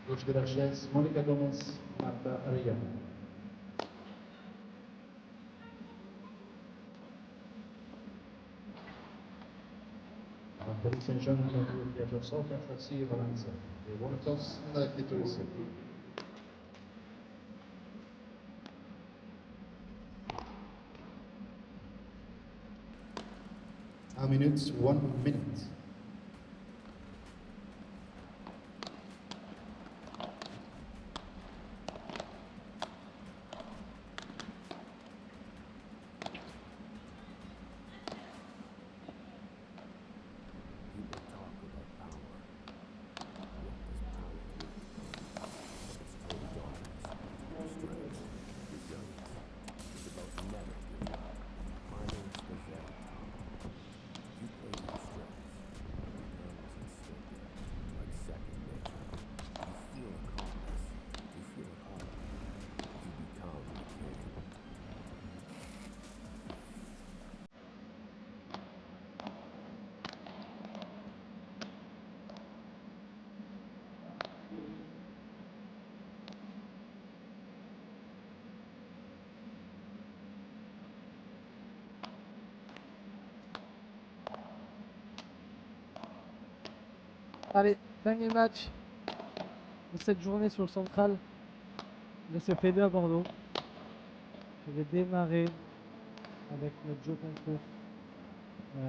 Gauche de la chaise, Monica Gomez, Marta Arellano. Ladies and gentlemen, we have yourself and Francie Valenza. The Wartos Kitoise. A minute, 1 minute. Allez, dernier match de cette journée sur le central de ce P2 à Bordeaux. Je vais démarrer avec notre jeu concours. Je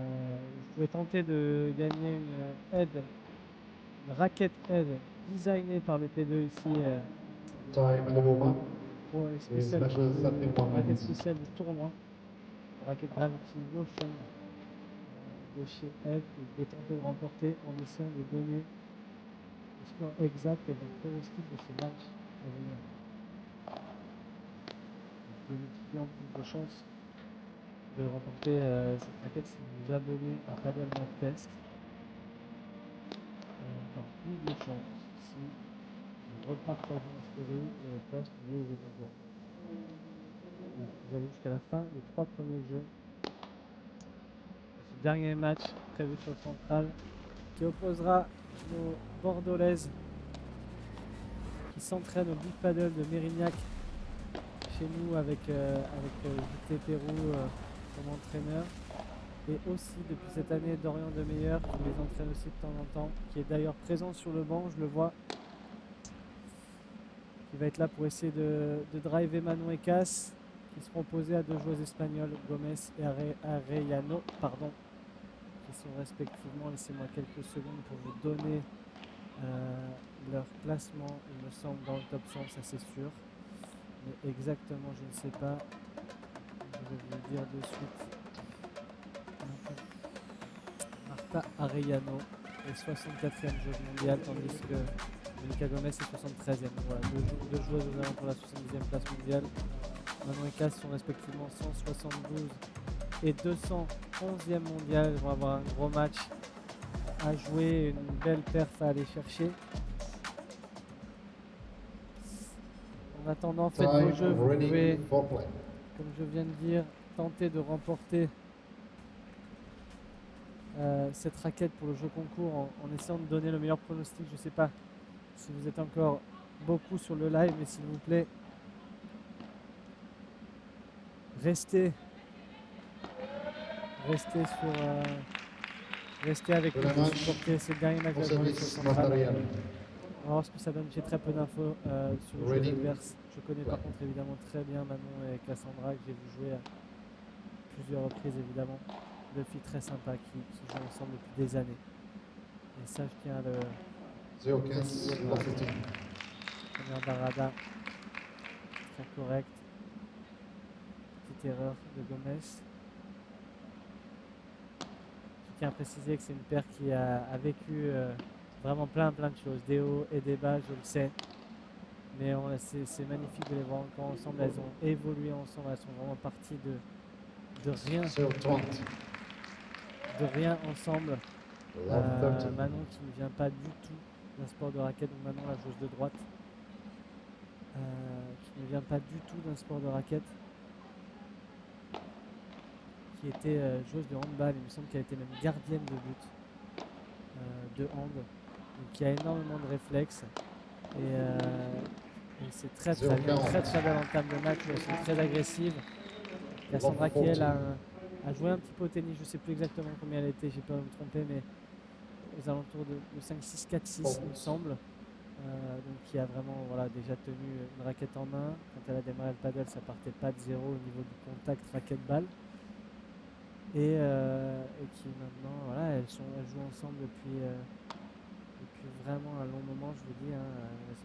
pouvais tenter de gagner une aide, une raquette aide designée par le P2 ici pour les spéciales raquette spéciale du tournoi. Raquette Gravity Motion de chez Ed, que je vais tenter de remporter en essayant de donner le score exact et le pronostic de ce match à venir. Je vais multiplier en plus de chance de remporter cette raquette si vous vous abonnez à Padel Map Test. Enfin, plus de chance si vous repartagez une story et le post lié au jeu concours. Vous avez jusqu'à la fin les 3 premiers jeux. Ce dernier match prévu sur le central qui opposera nos Bordelaises qui s'entraînent au Big Paddle de Mérignac chez nous avec JT Pérou comme entraîneur, et aussi depuis cette année Dorian Demeyer qui les entraîne aussi de temps en temps, qui est d'ailleurs présent sur le banc, je le vois, qui va être là pour essayer de driver Manon et Cass, qui seront opposés à 2 joueuses espagnoles, Gomez et Arellano, qui sont respectivement, laissez-moi quelques secondes pour vous donner leur classement, il me semble, dans le top 100, ça c'est sûr. Mais exactement, je ne sais pas. Je vais vous le dire de suite. Marta Arellano est 64e joueuse mondiale, tandis que Monica Gomez est 73e. Voilà, deux joueuses aux alentours de la 70e place mondiale. Manon et Cass sont respectivement 172 et 211e mondial. Ils vont avoir un gros match à jouer, une belle perf à aller chercher. En attendant, faites vos jeux, vous pouvez, comme je viens de dire, tenter de remporter cette raquette pour le jeu concours en essayant de donner le meilleur pronostic. Je ne sais pas si vous êtes encore beaucoup sur le live, mais s'il vous plaît, restez avec nous pour supporter ce dernier match de la journée sur le central. On va voir ce que ça donne. J'ai très peu d'infos sur le jeu adverse. Je connais par contre évidemment très bien Manon et Cassandra, que j'ai vu jouer à plusieurs reprises évidemment. 2 filles très sympas qui jouent ensemble depuis des années. Et ça, je tiens à le préciser. Première Barada, très correct. Petite erreur de Gomez. Je tiens à préciser que c'est une paire qui a vécu vraiment plein de choses, des hauts et des bas, je le sais. Mais c'est magnifique de les voir encore ensemble. Elles ont évolué ensemble, elles sont vraiment parties de rien ensemble. Manon qui ne vient pas du tout d'un sport de raquette, donc Manon la joueuse de droite, qui ne vient pas du tout d'un sport de raquette, qui était joueuse de handball, il me semble qu'elle était même gardienne de but de hand, donc qui a énormément de réflexes, Et c'est très bien, très belle entame de match où elles sont très agressives. Cassandra qui elle a joué un petit peu au tennis, je ne sais plus exactement combien elle était, j'ai peur de me tromper, mais aux alentours de 5-6, 4-6 il me semble. Donc qui a vraiment déjà tenu une raquette en main. Quand elle a démarré le paddle, ça partait pas de zéro au niveau du contact raquette-balle. Et qui maintenant, elles jouent ensemble depuis vraiment un long moment, je vous dis. Elles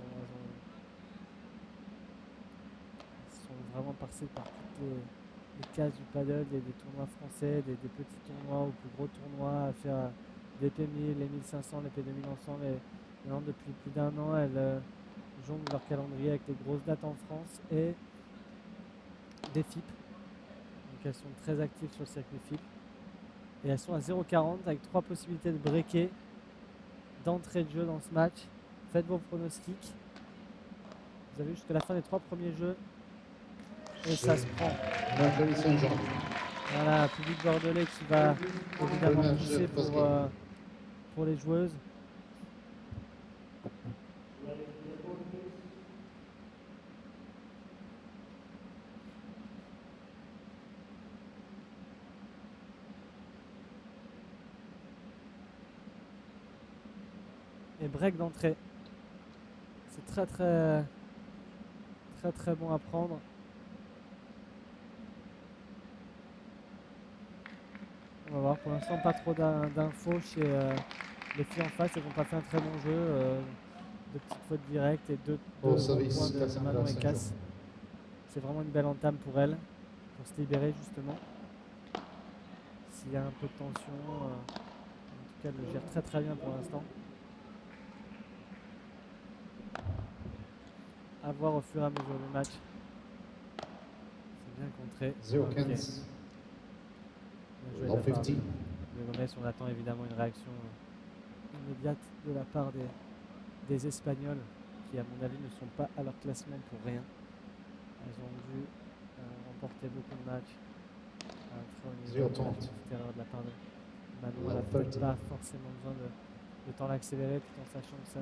sont vraiment passées par toutes les cases du paddle, des tournois français, des petits tournois ou plus gros tournois, à faire des P1000, les 1500, les P2000 ensemble. Et maintenant, depuis plus d'un an, elles jonglent leur calendrier avec les grosses dates en France et des FIP. Donc elles sont très actives sur le circuit FIP. Et elles sont à 0,40 avec 3 possibilités de breaker d'entrée de jeu dans ce match. Faites vos pronostics. Vous avez jusqu'à la fin des 3 premiers jeux. Et ça se prend. Voilà, public bordelais qui va évidemment pousser pour les joueuses. Et break d'entrée. C'est très bon à prendre. On va voir, pour l'instant pas trop d'infos chez les filles en face, elles n'ont pas fait un très bon jeu. De petites fautes directes et deux bons points de Manon et Cass. C'est vraiment une belle entame pour elles, pour se libérer justement. S'il y a un peu de tension, en tout cas elle le gère très bien pour l'instant. À voir au fur et à mesure du match. C'est bien contré. Okay. Bien joué de la part de Gomez. On attend évidemment une réaction immédiate de la part des Espagnols qui à mon avis ne sont pas à leur classement pour rien. Elles ont dû remporter beaucoup de matchs à un très haut niveau. Petite erreur de la part de Manon. Elle n'a peut-être pas forcément besoin de temps l'accélérer tout en sachant que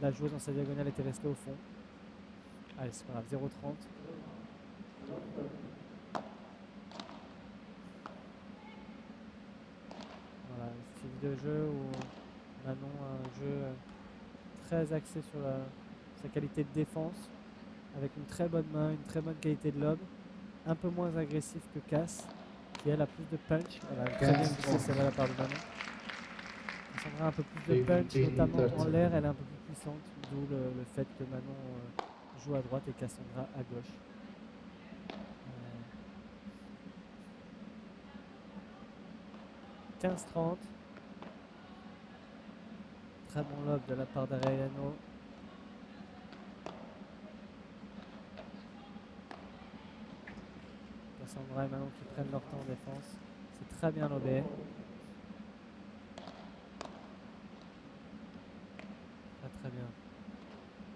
la joueuse dans sa diagonale était restée au fond. Allez, c'est pas grave, 0,30. Voilà, style de jeu où Manon a un jeu très axé sur sa qualité de défense, avec une très bonne main, une très bonne qualité de lob, un peu moins agressif que Cass, qui elle a plus de punch. Elle a très bien glissé celle-là de la part de Manon. Cassandra a un peu plus de punch, notamment en l'air, elle est un peu plus puissante, d'où le fait que Manon joue à droite et Cassandra à gauche. 15-30. Très bon lob de la part d'Arellano. Cassandra et Manon qui prennent leur temps en défense. C'est très bien lobé. Très bien.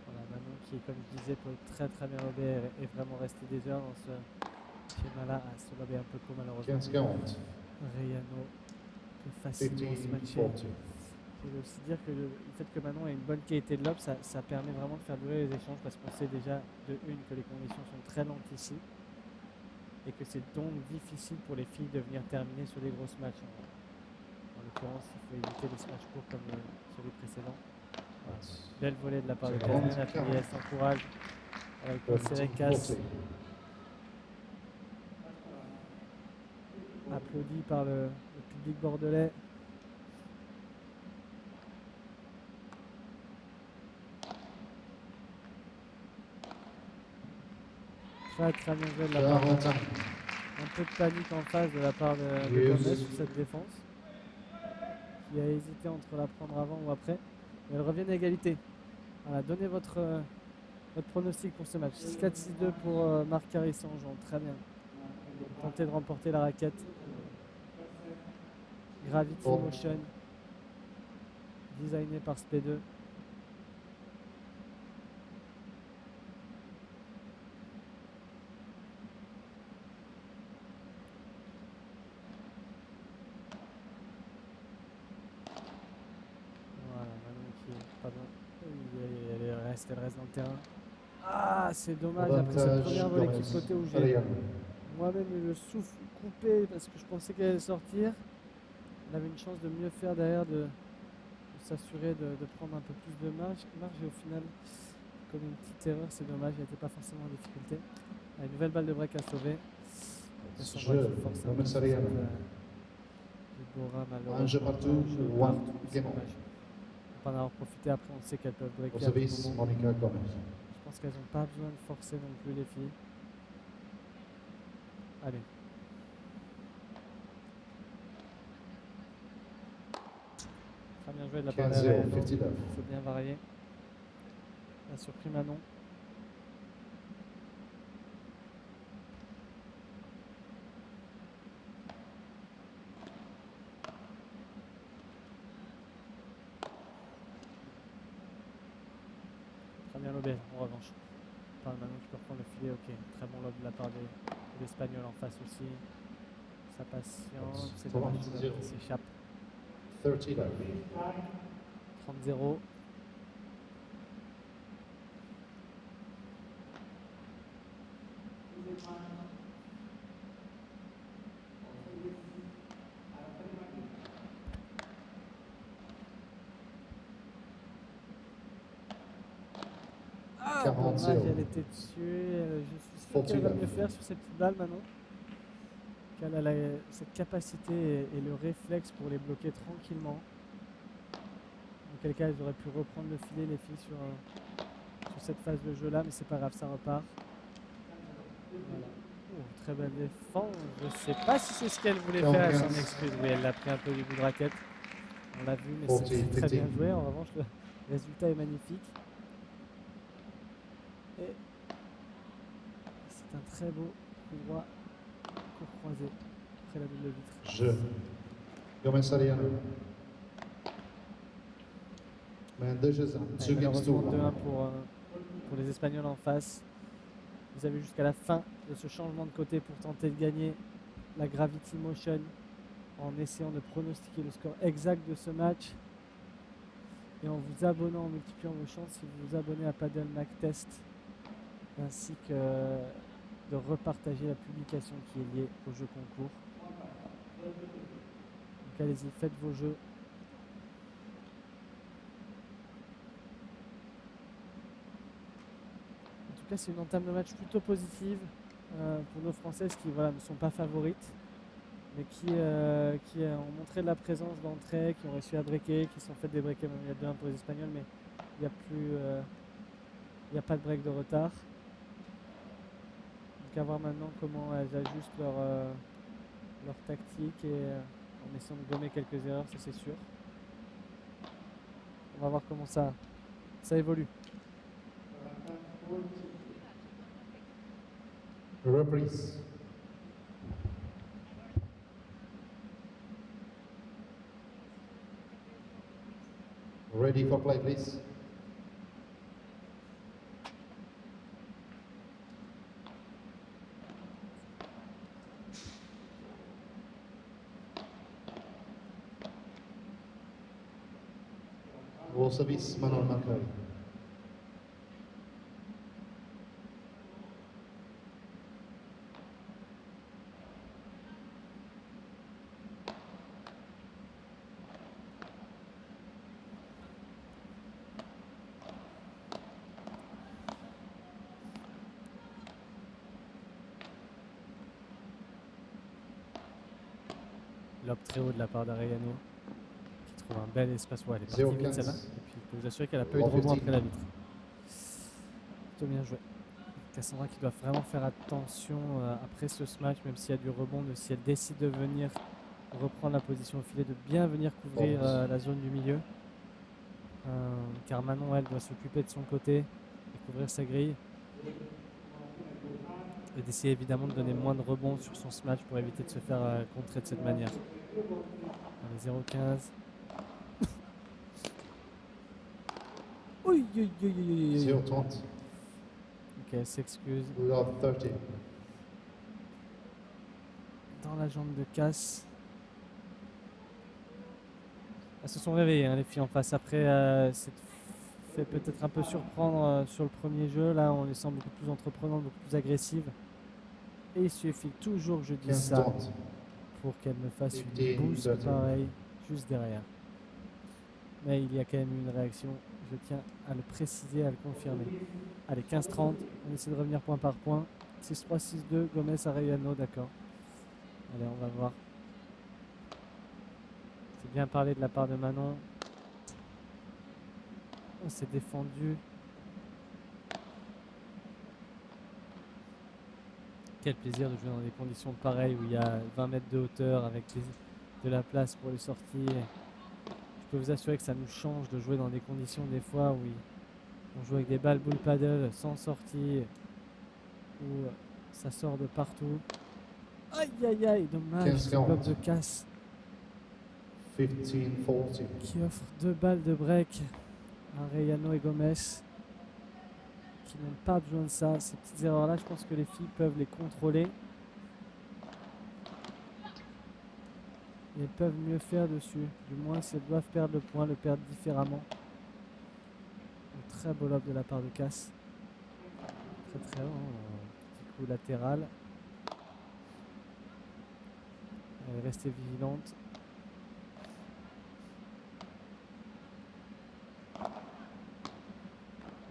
Voilà, Manon qui, comme je disais, peut très bien lober et vraiment rester des heures dans ce schéma-là. Ce lob est un peu court malheureusement. 15-40. Arellano peut facilement se matcher. Je veux aussi dire que le fait que Manon ait une bonne qualité de lob, ça permet vraiment de faire durer les échanges parce qu'on sait déjà de une que les conditions sont très lentes ici et que c'est donc difficile pour les filles de venir terminer sur des grosses matchs. En l'occurrence, il faut éviter les matchs courts comme celui précédent. Voilà. Belle volée de la part de Cass, bien appuyée, elle s'encourage avec le serré Cass. Applaudi par le public bordelais. Très bien joué de la part de Manon. Un peu de panique en face de la part de Gomez sur cette défense, qui a hésité entre la prendre avant ou après. Mais elle revient à égalité. Voilà, donnez votre pronostic pour ce match. 6-4-6-2 pour Marc Carisson-Jean. Très bien. Tentez de remporter la raquette. Gravity Motion, designé par SP2. Voilà, Manon qui est pas bon. Elle est c'était le reste dans le terrain. Ah, c'est dommage après cette première volée qui flottait où j'ai Sarayana. moi-même eu le souffle coupé parce que je pensais qu'elle allait sortir. On avait une chance de mieux faire derrière, de s'assurer de prendre un peu plus de marge et au final, comme une petite erreur, c'est dommage, elle n'était pas forcément en difficulté. Une nouvelle balle de break à sauver. Cassandra qui force un peu sur cette Bora malheureusement. Un jeu partout, jeu one partout, c'est game on. dommage. On va en avoir profité après, on sait qu'elles peuvent breaker Au à tout service, moment. Monica Gomez. Je pense qu'elles n'ont pas besoin de forcer non plus les filles. Allez. Très bien joué de la part 15-0, d'Ariano. 59. Il faut bien varier. La surpris Manon. Très bien lobé en revanche. Par Manon qui peut reprendre le filet, ok. Très bon lob de la part de l'Espagnol en face aussi. Sa patience, c'est dommage qu'il s'échappe. 30 love. 30-0. Ah, dommage, elle était dessus. Je suis sûr qu'elle va mieux faire sur ces petites balles maintenant. Qu'elle a cette capacité et le réflexe pour les bloquer tranquillement. Dans quel cas, elles auraient pu reprendre le filet, les filles, sur cette phase de jeu là, mais c'est pas grave, ça repart. Voilà. Oh, très belle défense. Je sais pas si c'est ce qu'elle voulait faire, elle s'en excuse. Oui, elle l'a pris un peu du bout de raquette. On l'a vu, mais c'est très bien joué. En revanche, le résultat est magnifique. Et c'est un très beau coup droit, court croisé, après la double vitre. Jeu. Gomez Sarayana. Malheureusement 2-1 pour les Espagnols en face. Vous avez jusqu'à la fin de ce changement de côté pour tenter de gagner la Gravity Motion en essayant de pronostiquer le score exact de ce match et en vous abonnant, en multipliant vos chances si vous vous abonnez à Padel Mac Test, ainsi que de repartager la publication qui est liée au jeu concours. Donc allez-y, faites vos jeux. En tout cas, c'est une entame de match plutôt positive pour nos Françaises qui ne sont pas favorites, mais qui ont montré de la présence d'entrée, qui ont réussi à breaker, qui se sont fait débreaker. Même il y a 2-1 pour les Espagnols, mais il n'y a pas de break de retard. Donc à voir maintenant comment elles ajustent leur tactique et en essayant de gommer quelques erreurs, ça c'est sûr. On va voir comment ça évolue. Reprise. Ready for play, please. Au service, Manuel Marcari. Lob très haut de la part d'Ariano qui trouve un bel espace. Ouais, elle est partie vite celle-là. Et puis je peux vous assurer qu'elle a pas eu de rebond après la vitre. Plutôt bien joué. Cassandra qui doit vraiment faire attention après ce smash, même s'il y a du rebond, si elle décide de venir reprendre la position au filet, de bien venir couvrir la zone du milieu. Car Manon, elle, doit s'occuper de son côté et couvrir sa grille. Et d'essayer évidemment de donner moins de rebonds sur son smash pour éviter de se faire contrer de cette manière. Allez, 0-15. Oui, 0-30. Ok, elle s'excuse. Love 30. Dans la jambe de casse. Elles se sont réveillées, hein, les filles en face, après cette fait peut-être un peu surprendre sur le premier jeu. Là, on les sent beaucoup plus entreprenantes, beaucoup plus agressives. Et il suffit toujours que je dise ça pour qu'elle me fasse une boost pareil juste derrière. Mais il y a quand même eu une réaction, je tiens à le préciser, à le confirmer. Allez, 15-30, on essaie de revenir point par point. 6-3, 6-2, Gomez, Arellano, d'accord. Allez, on va voir. C'est bien parlé de la part de Manon. On s'est défendu. Quel plaisir de jouer dans des conditions pareilles où il y a 20 mètres de hauteur avec de la place pour les sorties. Je peux vous assurer que ça nous change de jouer dans des conditions des fois où on joue avec des balles bull paddle sans sortie, où ça sort de partout. Aïe aïe aïe, dommage, ce bloc de casse 15-40. qui offre 2 balles de break à Arellano et Gomez qui n'ont pas besoin de ça. Ces petites erreurs là, je pense que les filles peuvent les contrôler et peuvent mieux faire dessus. Du moins si elles doivent perdre le point, le perdre différemment. Un très beau lob de la part de Cass. Très très haut, petit coup latéral. Elle est restée vigilante.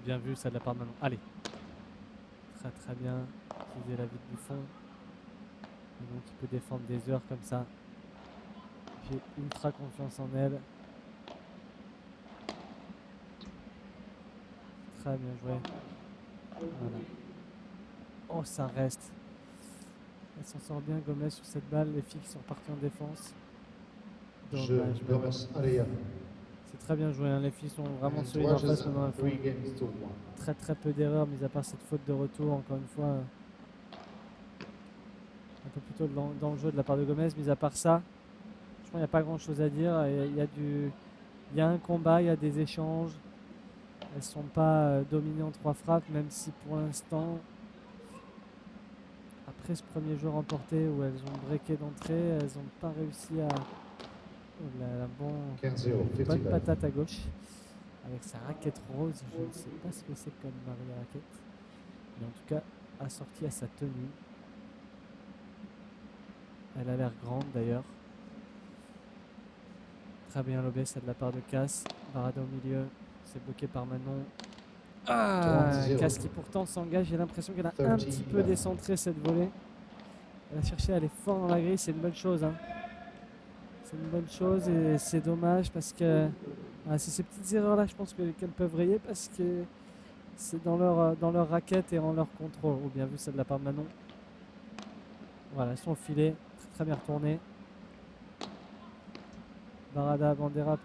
Bien vu ça de la part de Manon. Allez. Très très bien. Utiliser la vide du fond. Manon qui peut défendre des heures comme ça. J'ai ultra confiance en elle. Très bien joué. Voilà. Oh, ça reste. Elle s'en sort bien, Gomez, sur cette balle. Les filles qui sont reparties en défense. Dommage. C'est très bien joué. Hein. Les filles sont vraiment solides en face maintenant. Elles font très très peu d'erreurs, mis à part cette faute de retour. Encore une fois, un peu plus tôt dans le jeu de la part de Gomez. Mis à part ça, je crois qu'il n'y a pas grand chose à dire. Il y a un combat, il y a des échanges. Elles ne sont pas dominées en 3 frappes, même si pour l'instant, après ce premier jeu remporté où elles ont breaké d'entrée, elles n'ont pas réussi à... bonne patate à gauche avec sa raquette rose. Je ne sais pas ce que c'est comme Marie raquette, mais en tout cas assortie à sa tenue. Elle a l'air grande d'ailleurs. Très bien lobé, ça de la part de Cass. Barada au milieu, c'est bloqué par Manon. Ah, Cass qui pourtant s'engage. J'ai l'impression qu'elle a un petit peu décentré cette volée. Elle a cherché à aller fort dans la grille, c'est une bonne chose. Hein. C'est une bonne chose et c'est dommage parce que c'est ces petites erreurs là, je pense qu'elles peuvent rayer parce que c'est dans leur raquette et en leur contrôle. Oh, bien vu celle de la part de Manon. Voilà, elles sont au filet, très bien retournées. Barada, Bandera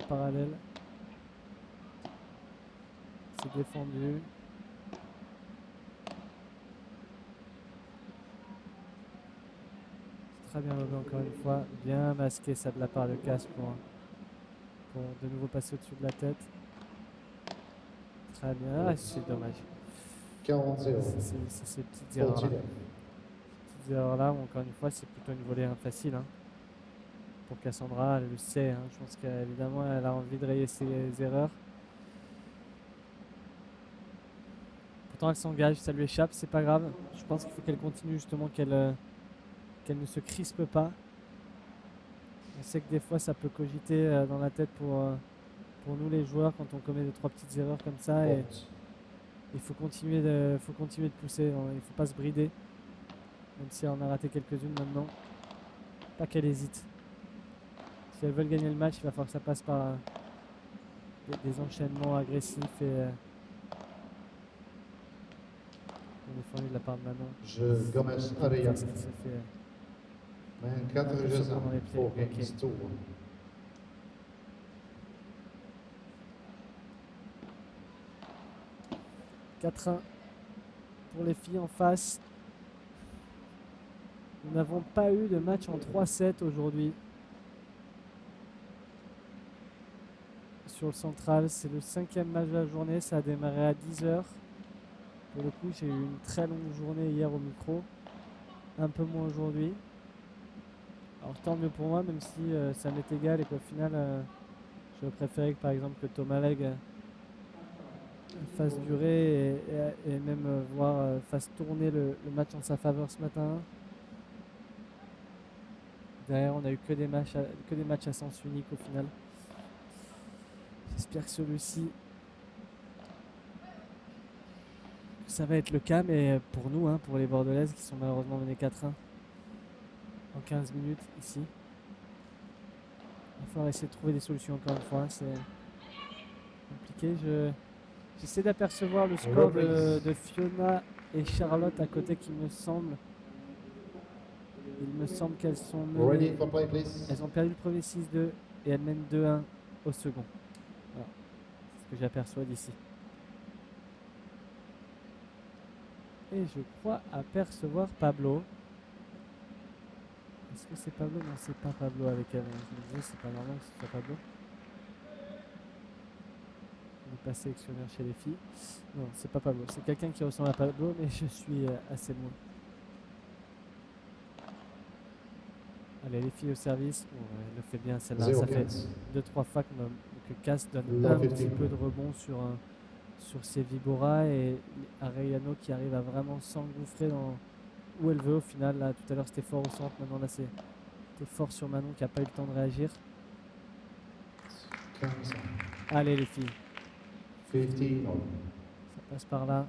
parallèle. C'est défendu. Très bien levé encore une fois. Bien masqué ça de la part de Cass pour de nouveau passer au-dessus de la tête. Très bien. Ah, c'est dommage. 40-0. C'est ces petites erreurs-là. Ces petites erreurs-là, encore une fois, c'est plutôt une volée facile. Hein. Pour Cassandra, elle le sait. Hein. Je pense qu'évidemment, elle a envie de rayer ses erreurs. Pourtant, elle s'engage, ça lui échappe, c'est pas grave. Je pense qu'il faut qu'elle continue justement, qu'elle ne se crispe pas. On sait que des fois, ça peut cogiter dans la tête pour nous les joueurs quand on commet 2-3 petites erreurs comme ça. Et il faut continuer de pousser. Il ne faut pas se brider. Même si elle en a raté quelques-unes maintenant. Pas qu'elle hésite. Si elles veulent gagner le match, il va falloir que ça passe par des enchaînements agressifs et défendu de la part de Manon. Gomez Arellano. Qu'est-ce qui s'est fait 24 jeux dans les pieds. 4 games to 1. « 4-1 pour les filles en face. Nous n'avons pas eu de match en 3-7 aujourd'hui. Sur le central, c'est le 5e match de la journée. Ça a démarré à 10h. Pour le coup, j'ai eu une très longue journée hier au micro. Un peu moins aujourd'hui. Alors tant mieux pour moi, même si ça m'est égal et qu'au final, J'aurais préféré que, par exemple, que Thomas Legg fasse durer et même fasse tourner le match en sa faveur ce matin. Derrière, on a eu que des matchs à sens unique au final. J'espère que celui-ci, ça va être le cas, mais pour nous, hein, pour les Bordelaises qui sont malheureusement menés 4-1 en 15 minutes ici. Il va falloir essayer de trouver des solutions encore une fois. C'est compliqué. J'essaie d'apercevoir le score de Fiona et Charlotte à côté qui me semble. Il me semble qu'elles sont menées. Elles ont perdu le premier 6-2 et elles mènent 2-1 au second. Voilà. C'est ce que j'aperçois d'ici. Et je crois apercevoir Pablo. Est-ce que c'est Pablo? Non, c'est pas Pablo avec elle. Je me disais, c'est pas normal que ce soit Pablo. On n'est pas sélectionneur chez les filles. Non, c'est pas Pablo. C'est quelqu'un qui ressemble à Pablo, mais je suis assez loin. Allez, les filles au service. Bon, elle le fait bien celle-là. Ça fait 2-3 fois que Cass donne un petit peu de rebond sur ses Vibora et Arellano qui arrive à vraiment s'engouffrer dans où elle veut au final. Là, tout à l'heure c'était fort au centre, maintenant là c'était fort sur Manon qui n'a pas eu le temps de réagir. Allez les filles. Ça passe par là.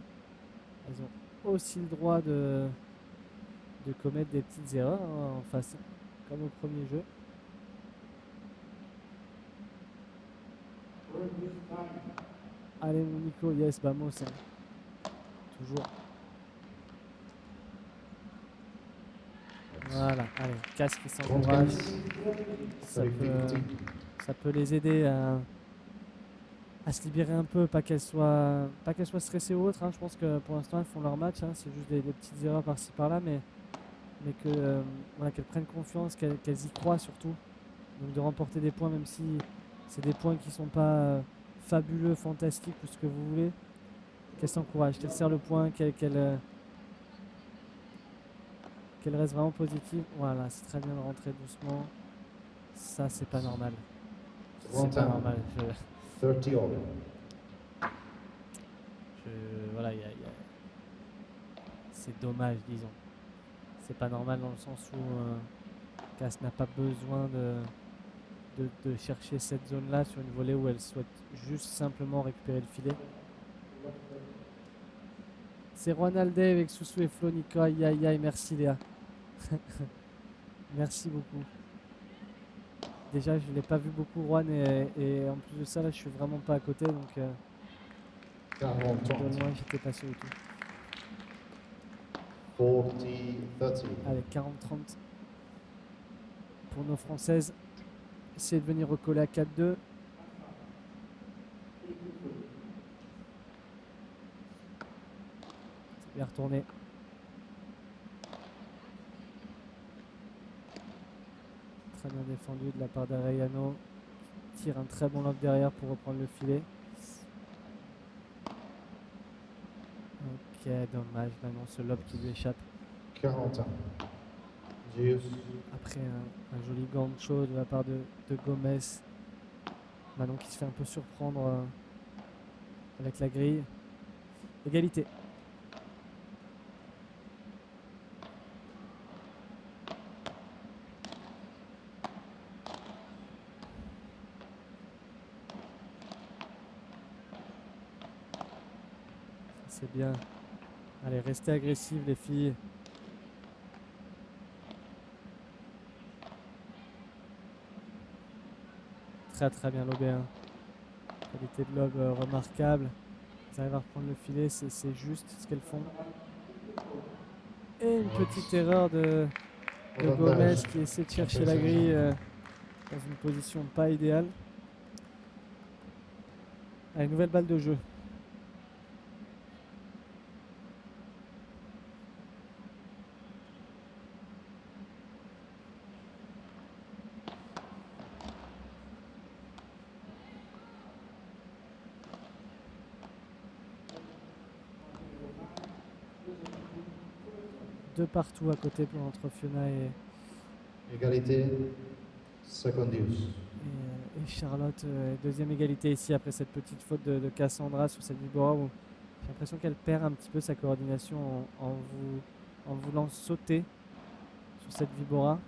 Elles ont aussi le droit de commettre des petites erreurs en face, comme au premier jeu. Allez mon Nico, yes, vamos. Toujours. Voilà, allez, Cass qui s'encourage. Ça peut les aider à se libérer un peu, pas qu'elles soient stressées ou autres. Hein. Je pense que pour l'instant elles font leur match, hein. C'est juste des petites erreurs par-ci par-là, mais que voilà, qu'elles prennent confiance, qu'elles y croient surtout. Donc de remporter des points, même si c'est des points qui ne sont pas fabuleux, fantastiques ou ce que vous voulez, qu'elles s'encouragent, qu'elles serrent le point, qu'elles restent vraiment positives. Voilà, c'est très bien de rentrer doucement. Ça, c'est pas normal. C'est pas normal. Voilà, c'est dommage, disons. C'est pas normal dans le sens où Cass n'a pas besoin de chercher cette zone-là sur une volée où elle souhaite juste simplement récupérer le filet. C'est Juan Aldé avec Soussou et Flo, Nico. Aïe aïe aïe, merci Léa. Merci beaucoup. Déjà, je ne l'ai pas vu beaucoup, Juan, et en plus de ça, là, je suis vraiment pas à côté, donc de loin, j'étais pas sûr du tout. 40-30. Allez, 40-30 pour nos Françaises. Essayer de venir recoller à 4-2. C'est bien retourné. Très bien défendu de la part d'Arellano. Tire un très bon lob derrière pour reprendre le filet. Ok, dommage. Maintenant, ce lob qui lui échappe. 41. Après un joli gancho de la part de Gomez. Manon qui se fait un peu surprendre avec la grille. Égalité. C'est bien. Allez, restez agressives les filles. Très très bien lobé. Hein. Qualité de lob remarquable. Elles arrivent à reprendre le filet, c'est juste ce qu'elles font. Et une petite erreur de Gomez qui essaie de chercher la grille dans une position pas idéale. Allez, nouvelle balle de jeu. Deux partout à côté entre Fiona Égalité, second use. et Et Charlotte, deuxième égalité ici après cette petite faute de Cassandra sur cette Vibora où j'ai l'impression qu'elle perd un petit peu sa coordination en voulant sauter sur cette Vibora.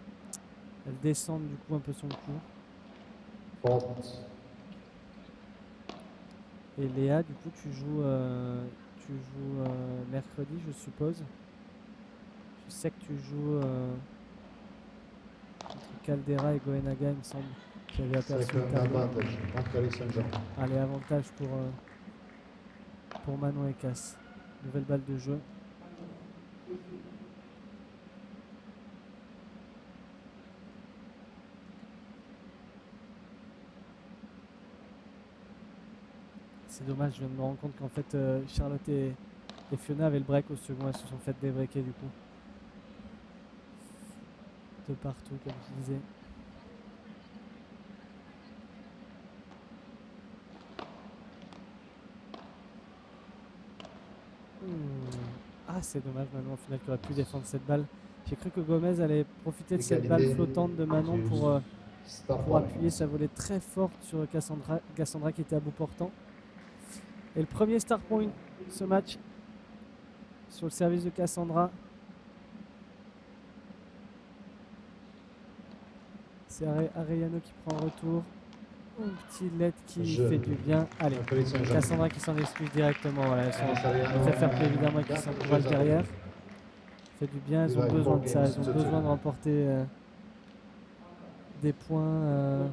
Elle descend du coup un peu son cou. Fault. Et Léa, du coup, tu joues mercredi, je suppose. Je sais que tu joues entre Caldera et Goenaga, il me semble. J'avais aperçu le Second tableau. advantage. Maccabi Saint-Jean. Allez, avantage pour Manon et Cass. Nouvelle balle de jeu. C'est dommage, je viens de me rendre compte qu'en fait Charlotte et Fiona avaient le break au second, elles se sont fait débreaker du coup. De partout, comme je disais. Ah, c'est dommage, Manon au final qui aurait pu défendre cette balle. J'ai cru que Gomez allait profiter de cette balle flottante de Manon pour appuyer sa volée très forte sur Cassandra qui était à bout portant. Et le premier star point ce match sur le service de Cassandra. C'est Arellano qui prend un retour. Un petit LED qui fait du bien. Allez, Cassandra qui s'en excuse directement. Voilà, elles sont très fair play évidemment et qui s'encouragent derrière. Fait du bien, elles ont besoin de ça. Elles ont besoin de remporter des points.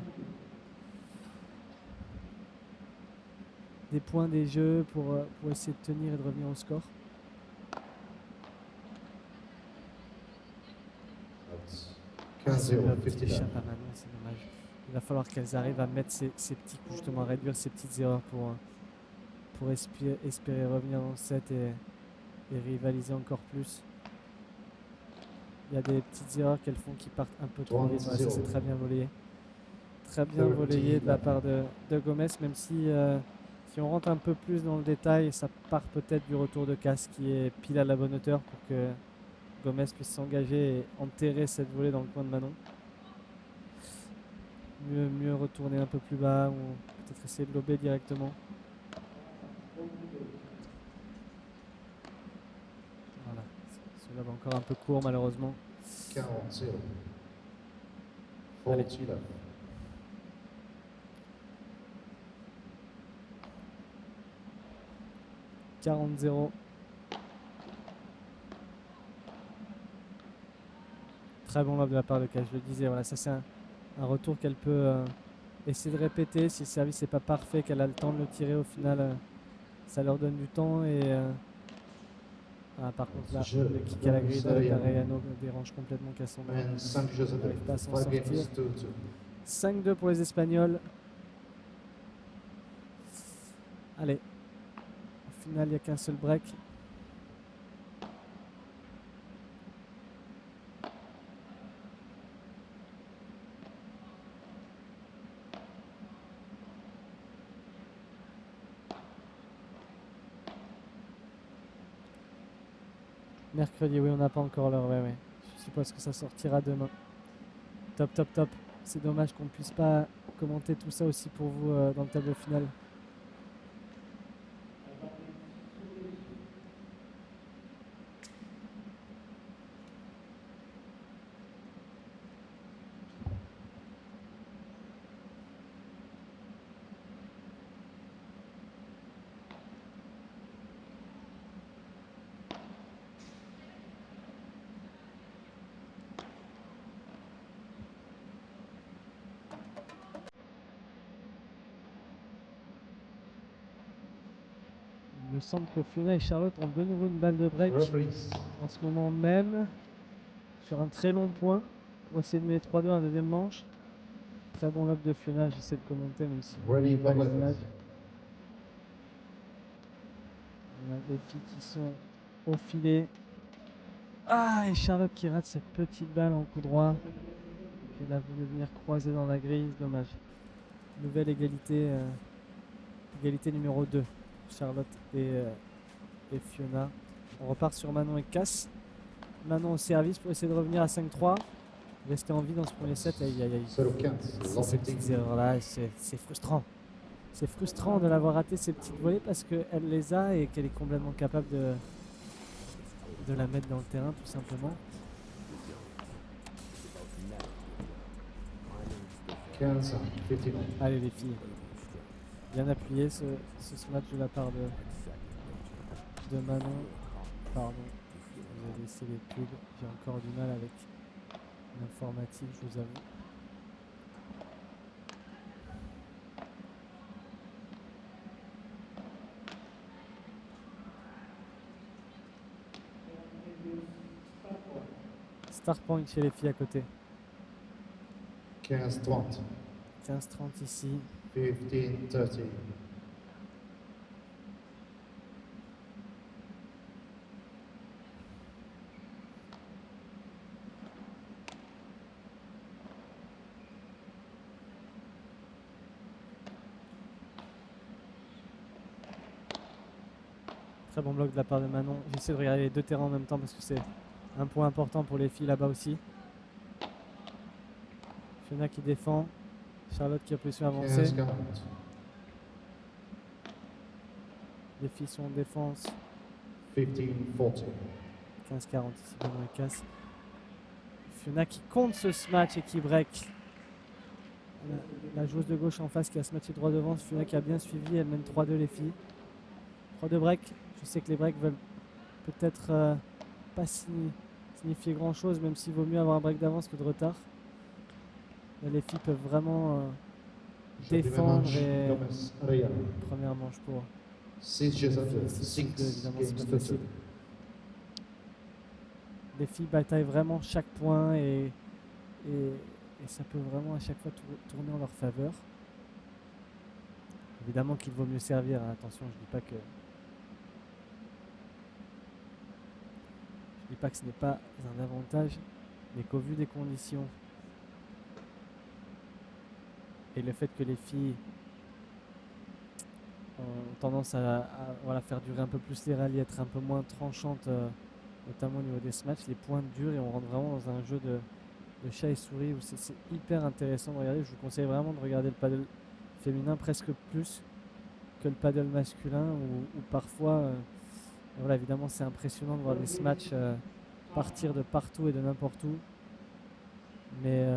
Des points des jeux pour essayer de tenir et de revenir au score. C'est échappe à Manon, c'est dommage. Il va falloir qu'elles arrivent à mettre ces petits coups, justement à réduire ces petites erreurs pour espérer revenir dans le set et rivaliser encore plus. Il y a des petites erreurs qu'elles font qui partent un peu trop vite. Ça c'est très bien volleyé. Très bien volleyé de la part de Gomez, même si on rentre un peu plus dans le détail, ça part peut-être du retour de Cass qui est pile à la bonne hauteur pour que Gomez puisse s'engager et enterrer cette volée dans le coin de Manon. Mieux retourner un peu plus bas ou peut-être essayer de lober directement. Voilà, ce lob encore un peu court malheureusement. 40-0. Allez. 40-0. Très bon lob de la part de Cass, je le disais. Voilà, ça c'est un retour qu'elle peut essayer de répéter. Si le service n'est pas parfait, qu'elle a le temps de le tirer, au final, ça leur donne du temps. Et par contre, là, le kick à la grille d'Arellano dérange complètement Cassandra. Elle n'arrive pas à s'en sortir. 5-2 pour les Espagnols. Allez, au final, il n'y a qu'un seul break. Mercredi, oui, on n'a pas encore l'heure, ouais. Je suppose que ça sortira demain. Top. C'est dommage qu'on ne puisse pas commenter tout ça aussi pour vous dans le tableau final. Il me semble que Fiona et Charlotte ont de nouveau une balle de break en ce moment même sur un très long point pour essayer de mettre 3-2 à la deuxième manche. Très bon lob de Fiona, j'essaie de commenter même si on a les images. On a des filles qui sont au filet. Ah, et Charlotte qui rate cette petite balle en coup droit. Elle a voulu venir croiser dans la grille, dommage. Nouvelle égalité, égalité numéro 2. Charlotte et Fiona. On repart sur Manon et Cass. Manon au service pour essayer de revenir à 5-3. rester en vie dans ce premier set. Aïe, aïe, aïe. 0-15, Ces petites erreurs-là, c'est frustrant. C'est frustrant de l'avoir raté ces petites volées parce qu'elle les a et qu'elle est complètement capable de la mettre dans le terrain tout simplement. 15, 15. Allez les filles, bien appuyé ce match de la part de Manon. Pardon, vous avez laissé les pubs, j'ai encore du mal avec l'informatique, je vous avoue. Star point chez les filles à côté. 15-30. 15-30 ici. 15-30. Très bon bloc de la part de Manon. J'essaie de regarder les deux terrains en même temps parce que c'est un point important pour les filles là-bas aussi. Fiona qui défend. Charlotte qui a position avancée. 15-40. Les filles sont en défense. 15-40. 15-40 ici, Manon et casse. Fiona qui compte ce match et qui break. La joueuse de gauche en face qui a ce match droit devant. Fiona qui a bien suivi. Elle mène 3-2 les filles. 3-2 break. Je sais que les breaks veulent peut-être pas signifier grand chose, même s'il vaut mieux avoir un break d'avance que de retard. Mais les filles peuvent vraiment défendre et première manche pour 6 jeux à 2. 6 évidemment c'est pas 6 facile. Les filles bataillent vraiment chaque point et ça peut vraiment à chaque fois tourner en leur faveur. Évidemment qu'il vaut mieux servir, hein. Attention, je dis pas que ce n'est pas un avantage, mais qu'au vu des conditions et le fait que les filles ont tendance à faire durer un peu plus les rallyes, être un peu moins tranchantes, notamment au niveau des matchs, les points durent et on rentre vraiment dans un jeu de chat et souris où c'est hyper intéressant de regarder. Je vous conseille vraiment de regarder le paddle féminin presque plus que le paddle masculin où parfois voilà, évidemment c'est impressionnant de voir des matchs partir de partout et de n'importe où, mais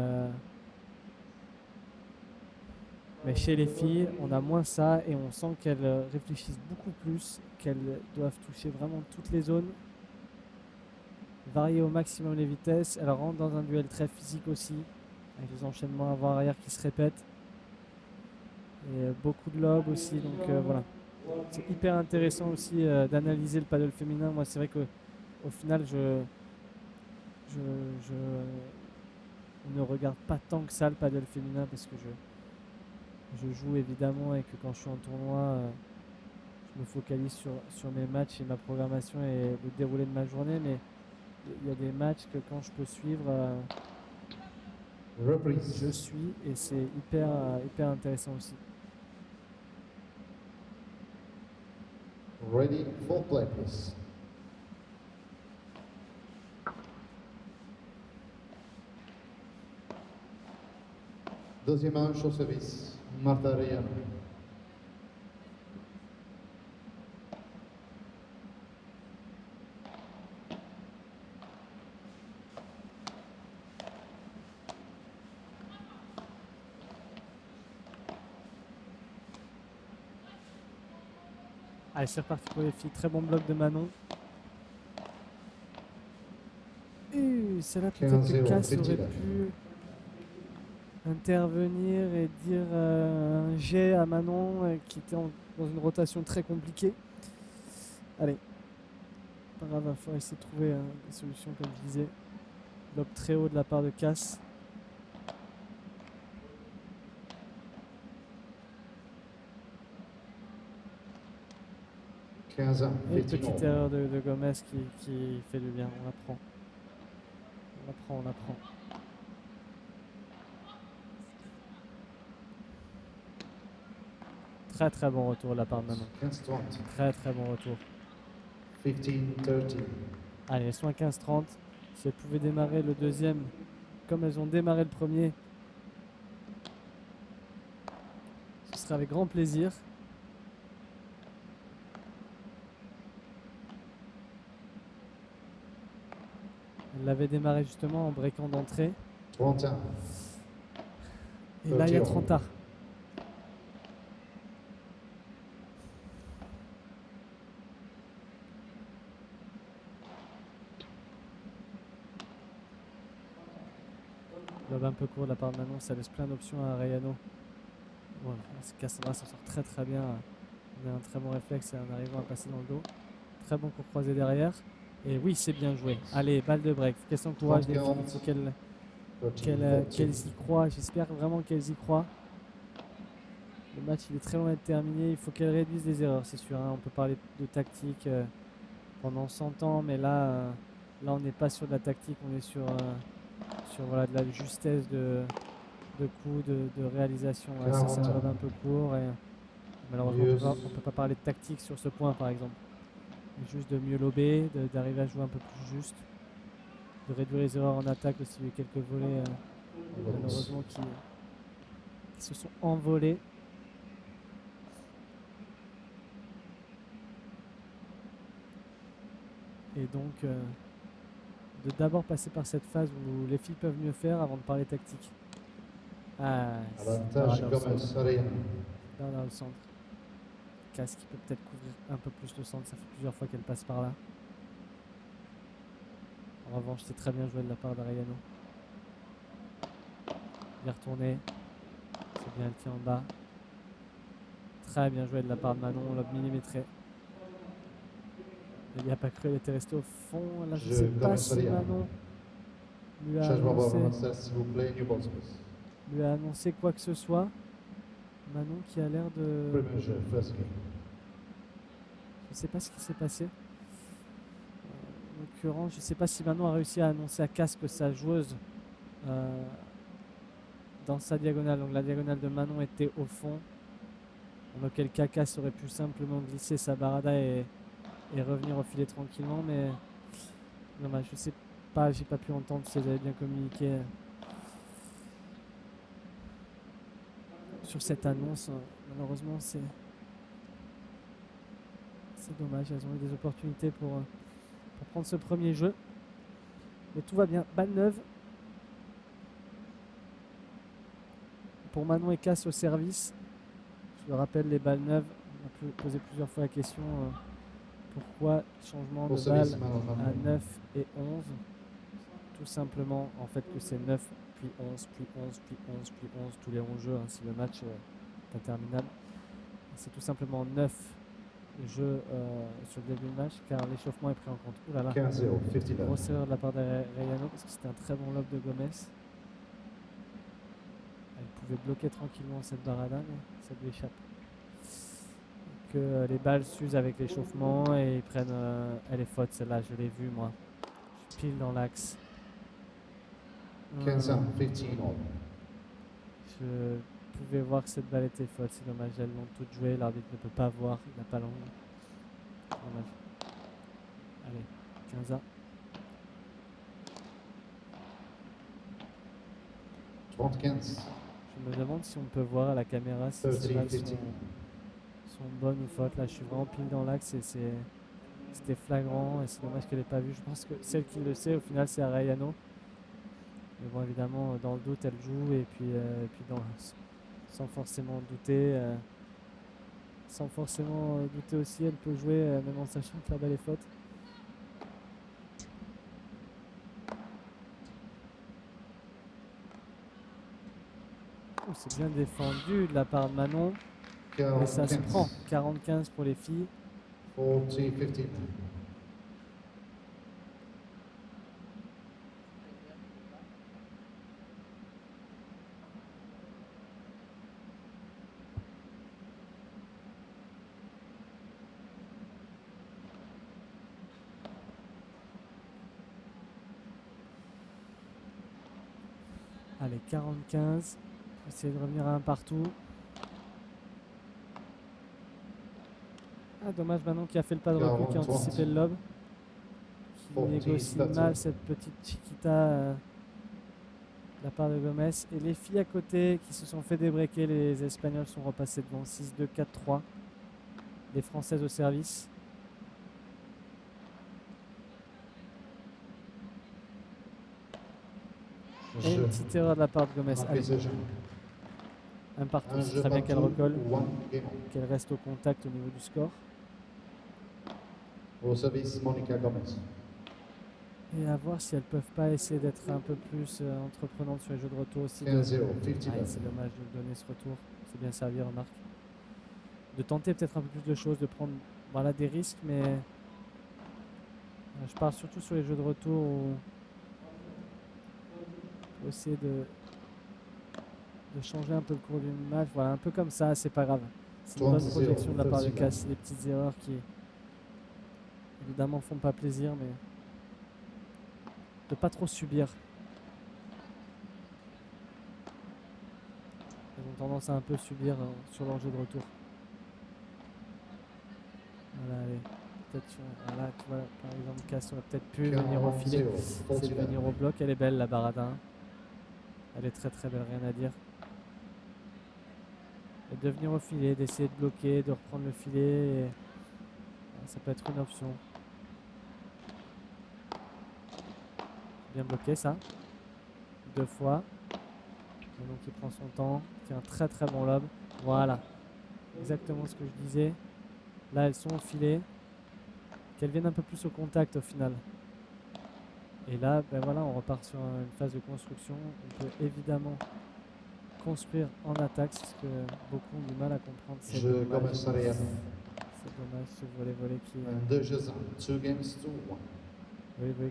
chez les filles on a moins ça et on sent qu'elles réfléchissent beaucoup plus, qu'elles doivent toucher vraiment toutes les zones, varier au maximum les vitesses. Elles rentrent dans un duel très physique aussi avec les enchaînements avant-arrière qui se répètent et beaucoup de lobes aussi, donc voilà. C'est hyper intéressant aussi d'analyser le paddle féminin. Moi, c'est vrai qu'au final, je ne regarde pas tant que ça le paddle féminin parce que je joue évidemment et que quand je suis en tournoi, je me focalise sur mes matchs et ma programmation et le déroulé de ma journée. Mais il y a des matchs que quand je peux suivre, je suis et c'est hyper intéressant aussi. Ready for play, please. Deuxième manche au service, Martha Ryan. Allez, c'est reparti pour les filles. Très bon bloc de Manon. Celle-là, peut-être que Cass aurait pu intervenir et dire un jet à Manon qui était dans une rotation très compliquée. Allez, pas grave, il va falloir essayer de trouver des solutions comme je disais. Bloc très haut de la part de Cass. Et une petite erreur de Gomez qui fait du bien. On apprend. Très très bon retour de la part de Manon. Très bon retour. 15-30. Allez, elles sont à 15-30. Si elle pouvait démarrer le deuxième comme elles ont démarré le premier, ce sera avec grand plaisir. Elle l'avait démarré justement en breakant d'entrée. 31. Et là, il y a 30. 30 arts. Lob un peu court de la part de Manon, ça laisse plein d'options à Rayano. Voilà, Cassandra s'en sort très très bien. On a un très bon réflexe en arrivant à passer dans le dos. Très bon court croisé derrière. Et oui, c'est bien joué. Allez, balle de break. Qu'elles s'encouragent les filles. Il faut qu'elles y croient. J'espère vraiment qu'elles y croient. Le match il est très loin d'être terminé. Il faut qu'elles réduisent les erreurs, c'est sûr. Hein. On peut parler de tactique pendant 100 ans, mais là on n'est pas sur de la tactique. On est sur voilà, de la justesse de coup, de réalisation. Ouais, ça, c'est un lob un peu court. Et malheureusement, on ne peut pas parler de tactique sur ce point, par exemple. Juste de mieux lober, d'arriver à jouer un peu plus juste, de réduire les erreurs en attaque aussi. Il y a eu quelques volets malheureusement qui se sont envolés. Et donc de d'abord passer par cette phase où les filles peuvent mieux faire avant de parler tactique. Ah, Avantage Gomez, Rayano. Là, dans le centre. Casse qui peut peut-être couvrir un peu plus le centre. Ça fait plusieurs fois qu'elle passe par là. En revanche, c'est très bien joué de la part d'Arayano. Bien retourné. C'est bien, elle tient en bas. Très bien joué de la part de Manon. Lob millimétré. Elle n'y a pas cru, elle était restée au fond. Là, je ne sais pas si Manon lui a annoncé quoi que ce soit. Manon qui a l'air de... Je ne sais pas ce qui s'est passé. En l'occurrence, je ne sais pas si Manon a réussi à annoncer à Cass que sa joueuse dans sa diagonale, donc la diagonale de Manon était au fond, en auquel cas Cass aurait pu simplement glisser sa barada et revenir au filet tranquillement, mais dommage, je sais pas, j'ai pas pu entendre si elle avait bien communiqué sur cette annonce. Malheureusement, c'est dommage, elles ont eu des opportunités pour prendre ce premier jeu, mais tout va bien. Balle neuve pour Manon et Cass au service. Je le rappelle, les balles neuves, on a pu poser plusieurs fois la question pourquoi changement de balle à 9 et 11. Tout simplement en fait que c'est 9 puis 11 puis 11 puis 11 puis 11 tous les 11 jeux hein, si le match est interminable. C'est tout simplement 9 jeux sur le début du match car l'échauffement est pris en compte. Ouh là là, grosse erreur de la part de Rayano parce que c'était un très bon lob de Gomez. Elle pouvait bloquer tranquillement cette barada mais ça lui échappe. Que les balles s'usent avec l'échauffement et ils prennent... elle est faute celle-là, je l'ai vue moi. Je pile dans l'axe. 15 ans, 15 all. Je pouvais voir que cette balle était faute, c'est dommage, elles l'ont toutes joué, l'arbitre ne peut pas voir, il n'a pas l'angle. Dommage. Allez, 15 ans. 30-15. Je me demande si on peut voir à la caméra si ces balles sont bonnes ou fautes. Là, je suis vraiment pile dans l'axe et c'était flagrant et c'est dommage qu'elle n'ait pas vu. Je pense que celle qui le sait, au final, c'est Arayano. Mais bon, évidemment, dans le doute, elle joue et puis sans forcément douter. Aussi, elle peut jouer même en sachant que la balle est faute. Oh, c'est bien défendu de la part de Manon. Et ça se prend. 40-15 pour les filles. 40-15. Allez, 40-15. Essayer de revenir à un partout. Ah, dommage Manon qui a fait le pas de recul, qui a anticipé le lob. Qui négocie mal cette petite Chiquita la part de Gomez. Et les filles à côté qui se sont fait débreaker, les Espagnols sont repassés devant 6-2, 4-3. Les Françaises au service. Et une petite erreur de la part de Gomez. Allez, un partout, c'est très bien qu'elle recolle, qu'elle reste au contact au niveau du score. Au service, Monica Gomez. Et à voir si elles peuvent pas essayer d'être un peu plus entreprenantes sur les jeux de retour aussi. 15-0, 50. C'est dommage de donner ce retour. C'est bien servi, remarque. De tenter peut-être un peu plus de choses, de prendre voilà, des risques, mais je parle surtout sur les jeux de retour où faut essayer de changer un peu le cours du match. Voilà, un peu comme ça, c'est pas grave. C'est une bonne projection de la part de Cass. C'est des petites erreurs qui évidemment font pas plaisir, mais de pas trop subir. Elles ont tendance à un peu subir sur leur jeu de retour. Voilà, allez. Peut-être voilà, tu vois, par exemple, Cass aurait peut-être pu venir au filet. C'est de venir au bloc. Elle est belle, la Baradin. Elle est très très belle, rien à dire. Et de venir au filet, d'essayer de bloquer, de reprendre le filet. Ça peut être une option. Bien bloqué ça. 2 fois. Et donc il prend son temps. Il fait un très très bon lob. Voilà. Exactement ce que je disais. Là elles sont au filet. Qu'elles viennent un peu plus au contact au final. Et là, ben voilà, on repart sur une phase de construction. On peut évidemment construire en attaque. C'est ce que beaucoup ont du mal à comprendre. C'est dommage. C'est dommage ce volley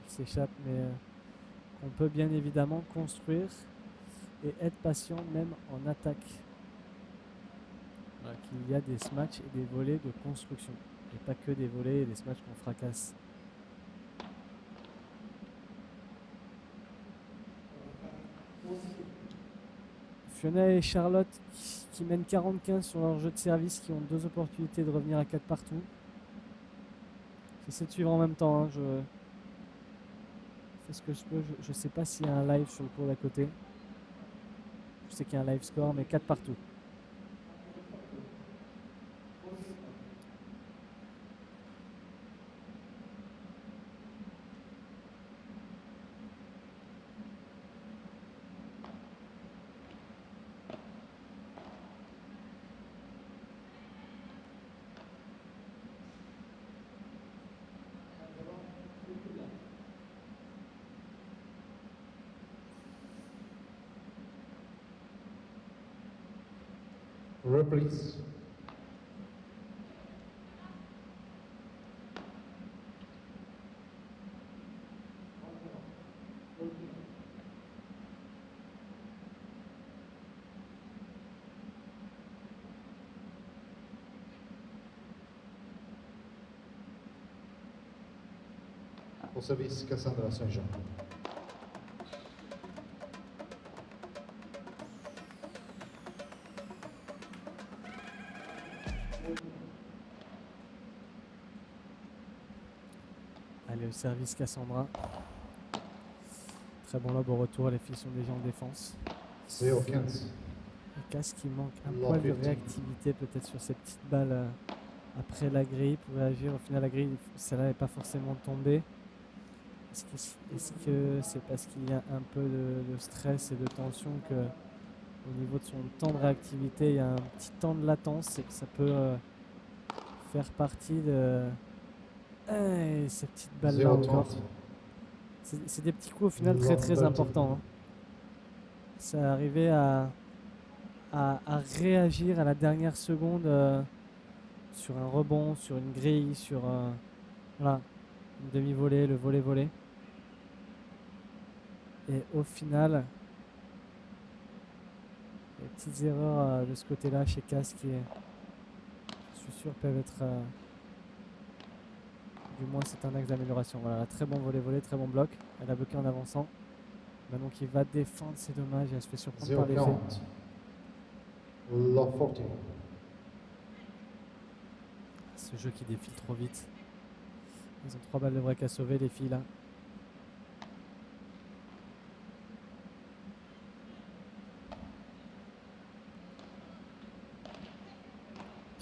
qui s'échappe, mais on peut bien évidemment construire et être patient même en attaque. Voilà, qu'il y a des smatchs et des volets de construction et pas que des volets et des smatchs qu'on fracasse. Fiona et Charlotte qui mènent 40-15 sur leur jeu de service, qui ont 2 opportunités de revenir à 4 partout. J'essaie de suivre en même temps, hein. Je fais ce que je peux. Je ne sais pas s'il y a un live sur le cours d'à côté. Je sais qu'il y a un live score, mais 4 partout. Reprise. Au service, Cassandra Saint-Jean. Allez, au service Cassandra. Très bon lob au retour, les filles sont déjà en défense. 0-15. Le casque qui manque un poil de réactivité peut-être sur ces petites balles après la grille pour réagir. Au final, la grille, celle-là n'est pas forcément tombée. Est-ce que c'est parce qu'il y a un peu de stress et de tension que au niveau de son temps de réactivité, il y a un petit temps de latence et que ça peut faire partie de ces petites balles-là encore. C'est des petits coups au final très très importants. Hein. Ça arrivait à réagir à la dernière seconde sur un rebond, sur une grille, sur voilà, une demi-volée, le volley-volée. Et au final, les petites erreurs de ce côté-là chez Cass qui, je suis sûr, peuvent être... du moins, c'est un axe d'amélioration. Voilà, très bon volley-volée, très bon bloc. Elle a bloqué en avançant. Maintenant qui va défendre, c'est dommage. Elle se fait surprendre par l'effet. Ce jeu qui défile trop vite. Ils ont 3 balles de break à sauver, les filles là.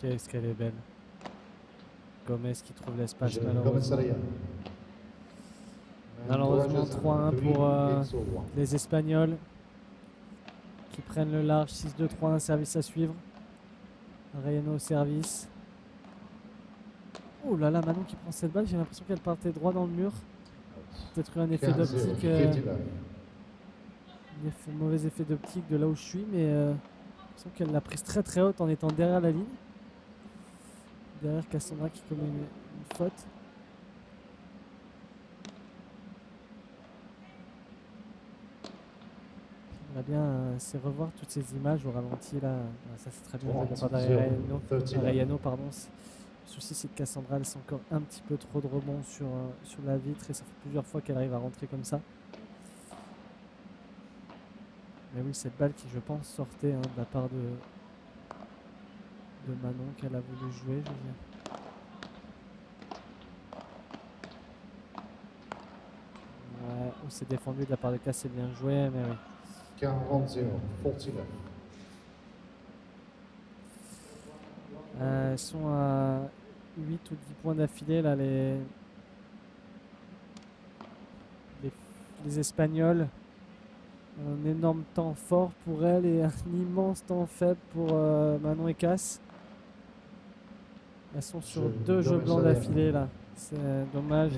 Qu'est-ce qu'elle est belle. Gomez qui trouve l'espace Gomez malheureusement. Saraya. Malheureusement 3-1 pour les Espagnols qui prennent le large. 6-2-3-1, service à suivre. Arellano au service. Oh là là, Manon qui prend cette balle, j'ai l'impression qu'elle partait droit dans le mur. Peut-être eu un effet d'optique, mauvais effet d'optique de là où je suis, mais j'ai l'impression qu'elle l'a prise très très haute en étant derrière la ligne. Derrière Cassandra qui commet une faute. J'aimerais bien c'est revoir toutes ces images au ralenti là. Ça c'est très bien joué de la part d'Arellano, pardon. Le souci c'est que Cassandra laisse encore un petit peu trop de rebonds sur la vitre et ça fait plusieurs fois qu'elle arrive à rentrer comme ça. Mais oui, cette balle qui je pense sortait de la part de Manon qu'elle a voulu jouer, je veux dire. Ouais, c'est défendu de la part de Cass, c'est bien joué, mais oui. 40-0, 49. Ils sont à 8 ou 10 points d'affilée là, les Espagnols. Un énorme temps fort pour elle et un immense temps faible pour Manon et Cass. Elles sont sur 2 jeux blancs d'affilée là. C'est dommage.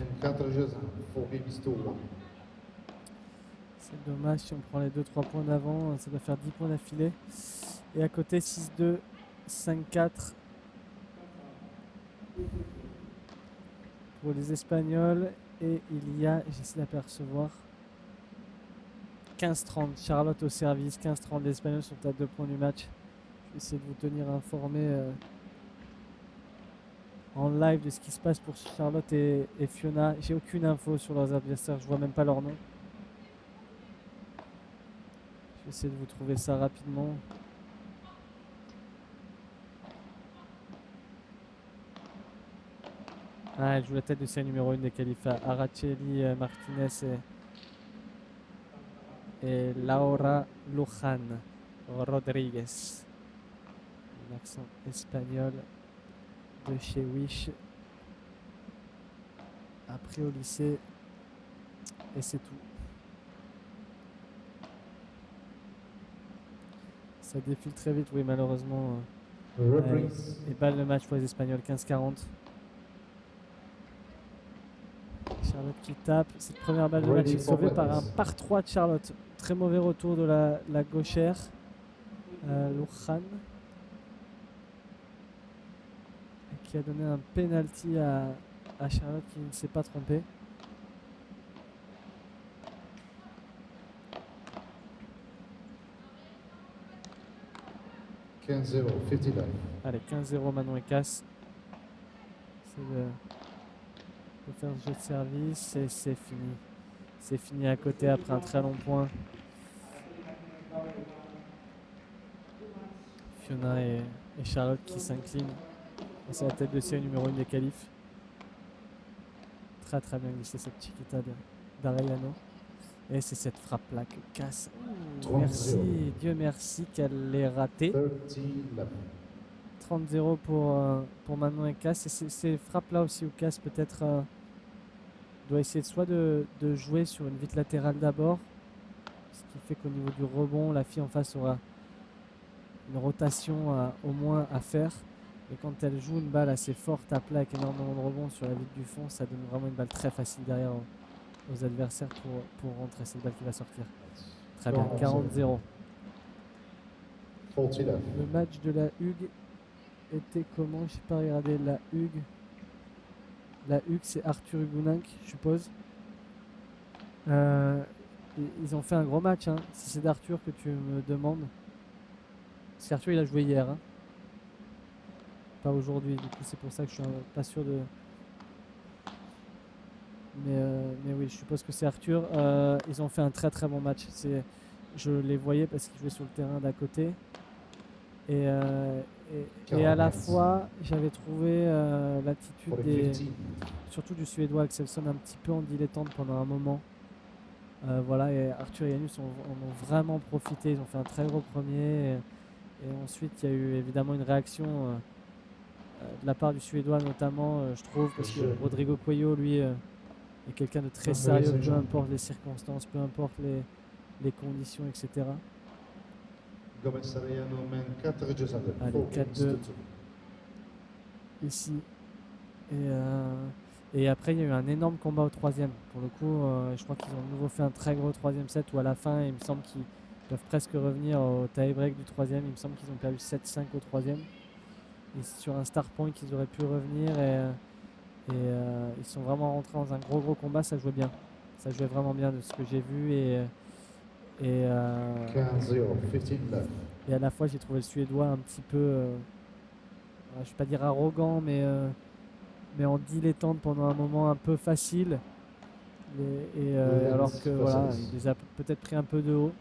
C'est dommage si on prend les 2-3 points d'avant, ça doit faire 10 points d'affilée. Et à côté 6-2, 5-4 pour les Espagnols. Et il y a, j'essaie d'apercevoir, 15-30. Charlotte au service, 15-30. Les Espagnols sont à 2 points du match. Je vais essayer de vous tenir informé en live de ce qui se passe pour Charlotte et Fiona. J'ai aucune info sur leurs adversaires, je vois même pas leur nom. Je vais essayer de vous trouver ça rapidement. Ah, elle joue la tête de série numéro 1 des qualifs. Araceli Martinez et Laura Luján Rodriguez. Un accent espagnol de chez Wish. Appris au lycée. Et c'est tout. Ça défile très vite, oui, malheureusement. Et balle de match pour les Espagnols, 15-40. Charlotte qui tape. Cette première balle de match est sauvée par un par 3 de Charlotte. Très mauvais retour de la gauchère. Luján. Qui a donné un penalty à Charlotte qui ne s'est pas trompé. Allez, 15-0 Manon et Cass. C'est de faire ce jeu de service et c'est fini. C'est fini à côté après un très long point. Fiona et Charlotte qui s'inclinent. C'est la tête de série numéro 1 des qualifs. Très très bien glissé cette chiquita d'Arellano. Et c'est cette frappe là que Cass. Merci, Dieu merci qu'elle l'ait ratée. 30-0 pour Manon et Cass. Et ces frappes là aussi où Cass peut-être doit essayer soit de jouer sur une vitre latérale d'abord. Ce qui fait qu'au niveau du rebond, la fille en face aura une rotation au moins à faire. Et quand elle joue une balle assez forte à plat avec énormément de rebond sur la vitre du fond, ça donne vraiment une balle très facile derrière aux adversaires pour rentrer. C'est une balle qui va sortir. Très bien, 40-0. Le match de la Hugues était comment? Je n'ai pas regardé la Hugues. La Hugues, c'est Arthur Hugueninck, je suppose. Ils ont fait un gros match. Hein. Si c'est d'Arthur que tu me demandes. Parce qu'Arthur, il a joué hier. Hein. Pas aujourd'hui. Du coup, c'est pour ça que je suis pas sûr de... Mais oui, je suppose que c'est Arthur. Ils ont fait un très très bon match. Je les voyais parce qu'ils jouaient sur le terrain d'à côté. Et à la fois, j'avais trouvé l'attitude surtout du Suédois Axelsson un petit peu en dilettante pendant un moment. Voilà, et Arthur et Janus en ont vraiment profité. Ils ont fait un très gros premier. Et ensuite, il y a eu évidemment une réaction de la part du Suédois notamment, je trouve, parce que Rodrigo Cuello, lui, est quelqu'un de très sérieux, peu importe les circonstances, peu importe les conditions, etc. Allez, 4-2 ici. Et après, il y a eu un énorme combat au troisième. Pour le coup, je crois qu'ils ont de nouveau fait un très gros troisième set où à la fin, il me semble qu'ils peuvent presque revenir au tie-break du troisième. Il me semble qu'ils ont perdu 7-5 au troisième. Et sur un star point, ils auraient pu revenir. Ils sont vraiment rentrés dans un gros combat. Ça jouait bien. Ça jouait vraiment bien de ce que j'ai vu. Et à la fois, j'ai trouvé le Suédois un petit peu, je ne vais pas dire arrogant, mais en dilettante pendant un moment un peu facile. Alors que voilà, il les a peut-être pris un peu de haut.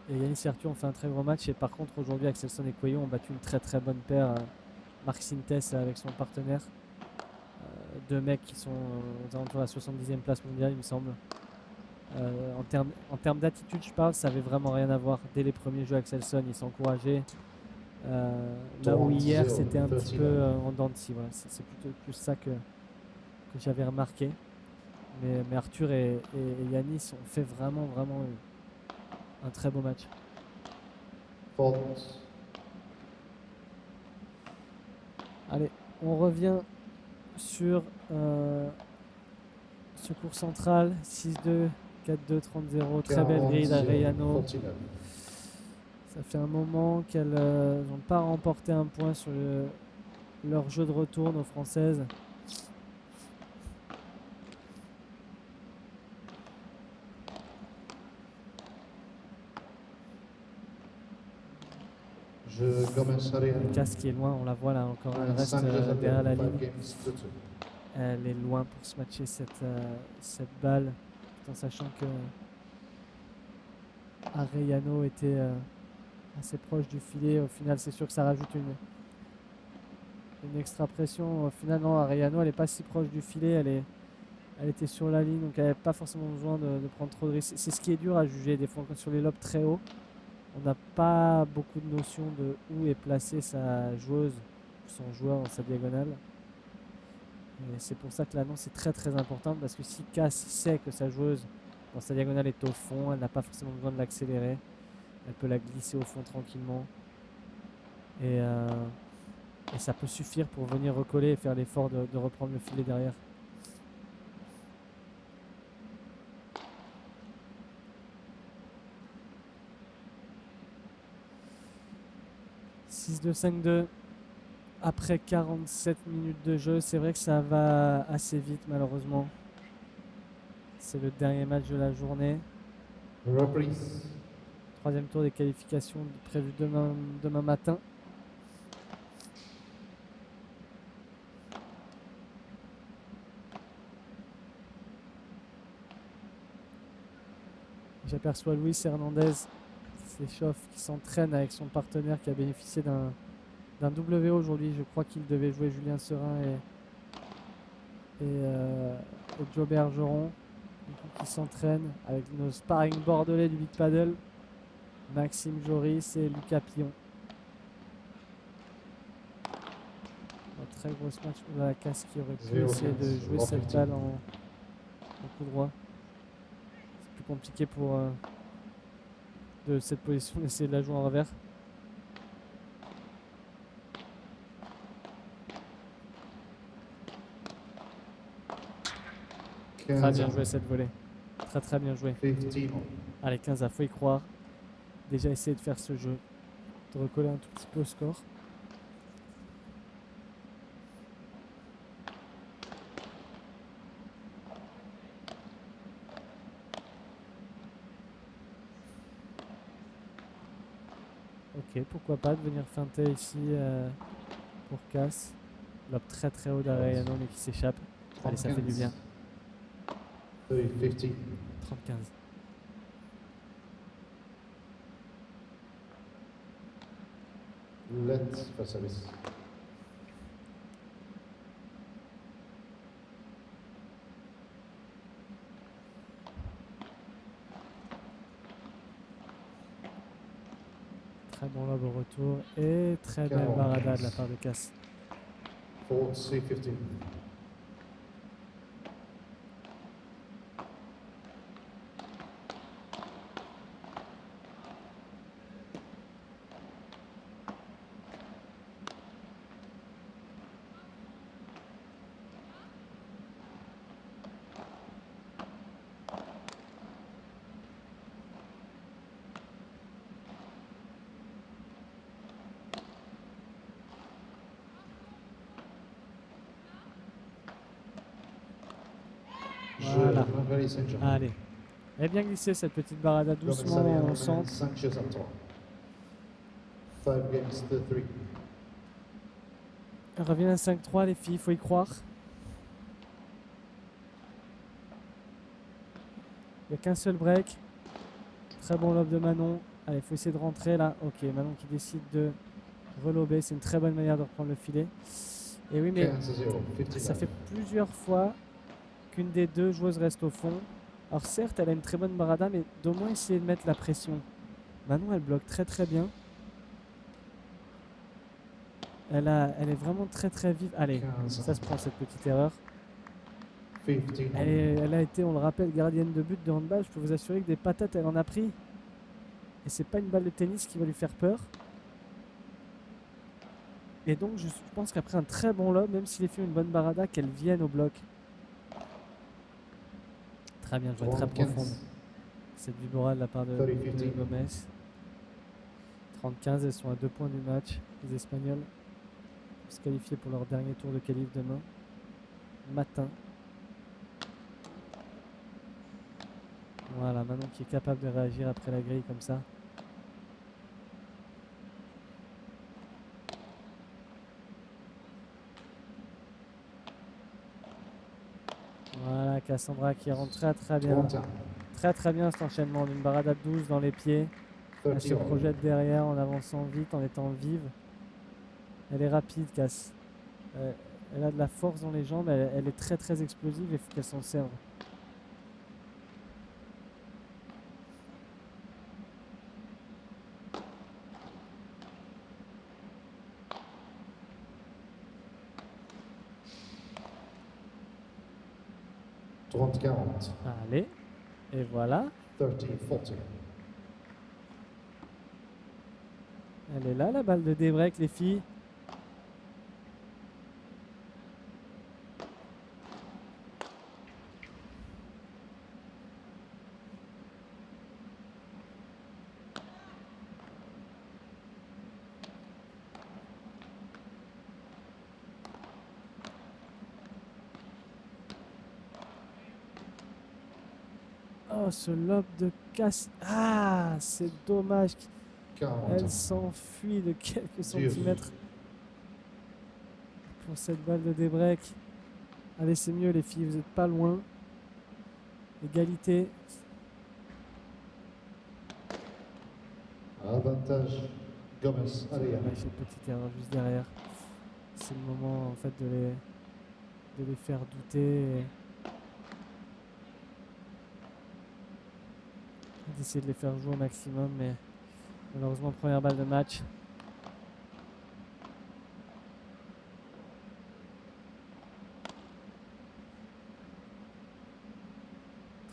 Et Yanis et Arthur ont fait un très gros match. Et par contre, aujourd'hui, Axelson et Cuello ont battu une très bonne paire. Marc Sintès avec son partenaire. Deux mecs qui sont aux alentours de la 70e place mondiale, il me semble. En termes d'attitude, je parle, ça avait vraiment rien à voir. Dès les premiers jeux, Axelson, il s'encourageait. Là où hier, c'était un petit peu en dents de scie. Voilà. C'est plutôt plus ça que j'avais remarqué. Mais Arthur et Yanis ont fait vraiment un très beau match. Allez, on revient sur ce cours central. 6-2, 4-2, 30-0. Très belle grille d'Arellano. Ça fait un moment qu'elles n'ont pas remporté un point sur leur jeu de retour, nos Françaises. Casse qui est loin, on la voit là encore, elle reste derrière la ligne. Elle est loin pour se matcher cette balle, tout en sachant que Arellano était assez proche du filet. Au final, c'est sûr que ça rajoute une extra pression. Au final, non, Arellano, elle n'est pas si proche du filet, elle était sur la ligne, donc elle n'avait pas forcément besoin de prendre trop de risques. C'est ce qui est dur à juger, des fois sur les lobes très hauts. On n'a pas beaucoup de notion de où est placée sa joueuse ou son joueur dans sa diagonale. Et c'est pour ça que l'annonce est très importante, parce que si Cass sait que sa joueuse dans sa diagonale est au fond, elle n'a pas forcément besoin de l'accélérer. Elle peut la glisser au fond tranquillement. Et ça peut suffire pour venir recoller et faire l'effort de reprendre le filet derrière. « 6-2, 5-2 » après 47 minutes de jeu. C'est vrai que ça va assez vite malheureusement. C'est le dernier match de la journée. Troisième tour des qualifications prévu demain matin. J'aperçois Luis Hernandez s'échauffe, qui s'entraîne avec son partenaire qui a bénéficié d'un WO aujourd'hui. Je crois qu'il devait jouer Julien Serin et Joe Bergeron, qui s'entraînent avec nos sparring bordelais du Big Paddle, Maxime Joris et Lucas Pillon. Un très gros match pour la Casse qui aurait pu essayer de jouer cette balle en coup droit. C'est plus compliqué pour de cette position d'essayer de la jouer en revers. Très bien joué cette volée. Très bien joué. Allez, 15 à, faut y croire. Déjà essayer de faire ce jeu, de recoller un tout petit peu au score. Ok, pourquoi pas de venir feinter ici pour Cass. Lob très haut d'Arellano mais qui s'échappe. Allez, ça fait du bien. 30-15. Let's for service. Très bon lob au retour et très belle barada de la part de Cass. 4-3-15. Voilà. Allez. Elle est bien glissée cette petite barada doucement au centre. 5 jeux à 3. 5 games to 3. Elle revient à 5-3 les filles, il faut y croire. Il n'y a qu'un seul break. Très bon lob de Manon. Allez, il faut essayer de rentrer là. Ok, Manon qui décide de relober. C'est une très bonne manière de reprendre le filet. Et oui, mais 15-0. ça fait plusieurs fois qu'une des deux joueuses reste au fond. Alors certes, elle a une très bonne barada, mais d'au moins essayer de mettre la pression. Manon, elle bloque très très bien. Elle est vraiment très très vive. Allez, 15. ça se prend cette petite erreur. 15. Elle a été, on le rappelle, gardienne de but de handball. Je peux vous assurer que des patates, elle en a pris. Et c'est pas une balle de tennis qui va lui faire peur. Et donc, je pense qu'après un très bon lob, même si les filles ont une bonne barada, qu'elles viennent au bloc. Très bien joué, très profonde. Cette vibora de la part de Gomez. 30-15, elles sont à 2 points du match. Les Espagnols pour se qualifier pour leur dernier tour de qualif demain matin. Voilà, Manon qui est capable de réagir après la grille comme ça. Voilà, Cassandra qui rentre très très bien. Très très bien cet enchaînement d'une barada de 12 dans les pieds. Elle se projette derrière en avançant vite, en étant vive. Elle est rapide, Cass. Elle a de la force dans les jambes, elle est très très explosive et il faut qu'elle s'en serve. Allez, et voilà. 30-40. Elle est là, la balle de débreak, les filles. Oh, ce lob de casse. Ah, c'est dommage. 40. Elle s'enfuit de quelques centimètres pour cette balle de débreak. Allez, c'est mieux les filles, vous n'êtes pas loin. Égalité. Avantage Gomez. Allez, J'ai une petite erreur juste derrière. C'est le moment en fait de les faire douter. D'essayer de les faire jouer au maximum, mais malheureusement première balle de match.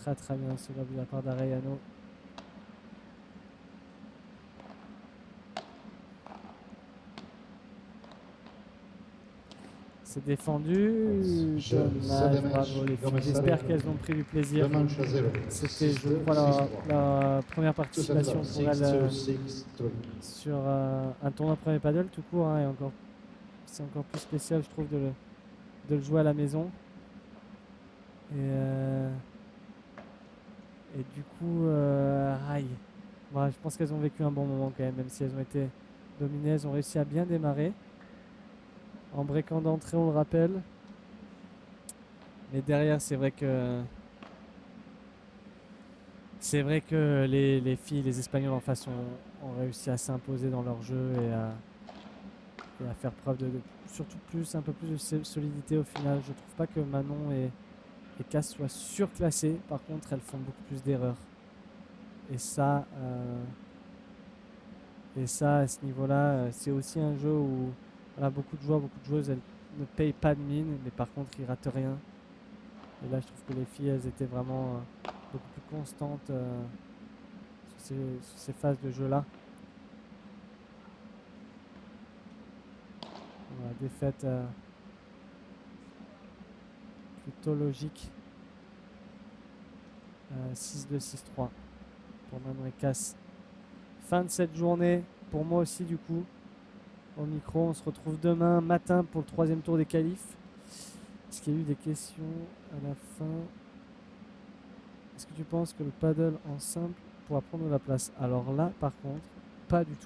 Très très bien ce lob de la part d'Arellano. C'est défendu. Dommage, bravo les filles. J'espère qu'elles ont pris du plaisir. C'était, je crois, la première participation pour elles sur un tournoi premier paddle tout court. Hein, et c'est encore plus spécial, je trouve, de le jouer à la maison. Et du coup, aïe. Bon, je pense qu'elles ont vécu un bon moment quand même si elles ont été dominées. Elles ont réussi à bien démarrer. En breakant d'entrée, on le rappelle. Mais derrière, c'est vrai que les filles, les Espagnols en face ont réussi à s'imposer dans leur jeu et à faire preuve de surtout un peu plus de solidité au final. Je trouve pas que Manon et Cass soient surclassées. Par contre, elles font beaucoup plus d'erreurs. Et ça, Et ça, à ce niveau-là, c'est aussi un jeu où voilà, beaucoup de joueurs, beaucoup de joueuses, elles ne payent pas de mine, mais par contre, ils ratent rien. Et là, je trouve que les filles, elles étaient vraiment beaucoup plus constantes sur ces phases de jeu-là. Voilà, défaite plutôt logique. 6-2, 6-3 pour Manon et Cass. Fin de cette journée, pour moi aussi du coup. Au micro, on se retrouve demain matin pour le 3e tour des qualifs. Est-ce qu'il y a eu des questions à la fin? Est-ce que tu penses que le paddle en simple pourra prendre la place? Alors là, par contre, pas du tout.